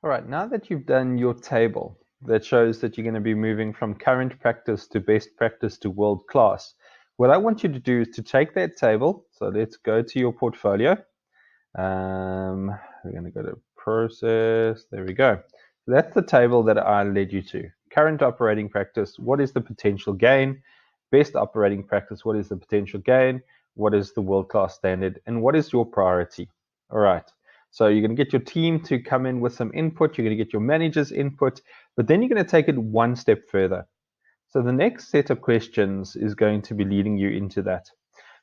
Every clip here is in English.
All right, now that you've done your table that shows that you're going to be moving from current practice to best practice to world class, what I want you to do is to take that table. So let's go to your portfolio. We're going to go to process. There we go. That's the table that I led you to. Current operating practice, what is the potential gain? Best operating practice, what is the potential gain? What is the world-class standard? And what is your priority? All right. So you're going to get your team to come in with some input. You're going to get your manager's input, but then you're going to take it one step further. So the next set of questions is going to be leading you into that.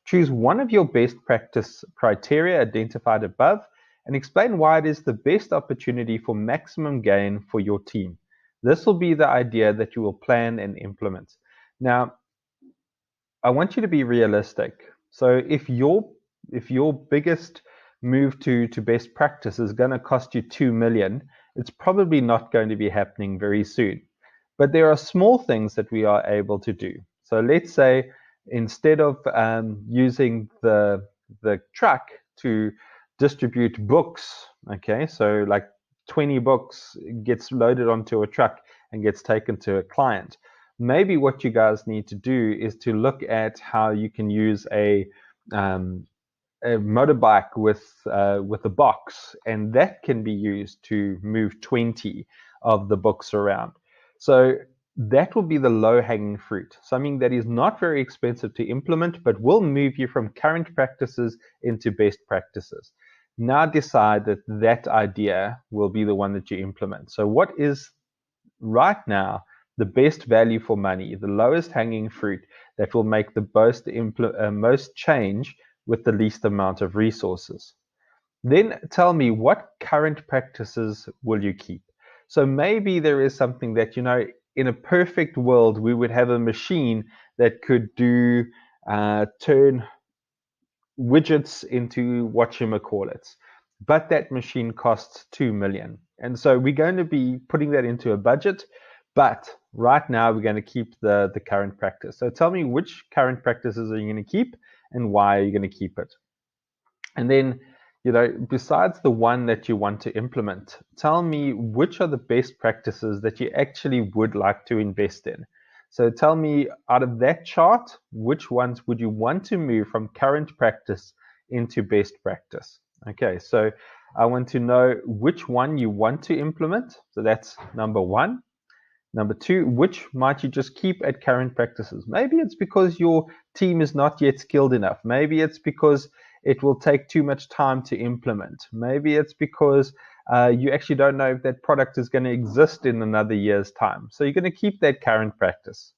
Choose one of your best practice criteria identified above and explain why it is the best opportunity for maximum gain for your team. This will be the idea that you will plan and implement. Now, I want you to be realistic. So if your biggest move to best practice is going to cost you 2 million, it's probably not going to be happening very soon. But there are small things that we are able to do. So let's say instead of using the truck to distribute books, okay, so like 20 books gets loaded onto a truck and gets taken to a client. Maybe what you guys need to do is to look at how you can use a motorbike with a box, and that can be used to move 20 of the books around. So that will be the low-hanging fruit, something that is not very expensive to implement, but will move you from current practices into best practices. Now decide that that idea will be the one that you implement. So what is right now the best value for money, the lowest hanging fruit that will make the most change with the least amount of resources? Then tell me, what current practices will you keep? So maybe there is something that, in a perfect world, we would have a machine that could turn widgets into whatchamacallits. But that machine costs 2 million. And so we're going to be putting that into a budget. But right now we're going to keep the current practice. So tell me, which current practices are you going to keep and why are you going to keep it? And then, besides the one that you want to implement, tell me which are the best practices that you actually would like to invest in. So tell me, out of that chart, which ones would you want to move from current practice into best practice? Okay, so I want to know which one you want to implement. So that's number one. Number two, which might you just keep at current practices? Maybe it's because your team is not yet skilled enough. Maybe it's because it will take too much time to implement. Maybe it's because you actually don't know if that product is going to exist in another year's time. So you're going to keep that current practice.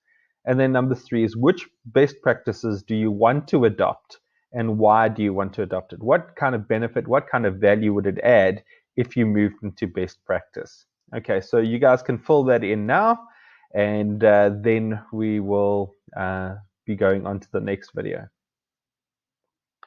And then number three is, which best practices do you want to adopt and why do you want to adopt it? What kind of benefit, what kind of value would it add if you moved into best practice? Okay, so you guys can fill that in now, and then we will be going on to the next video.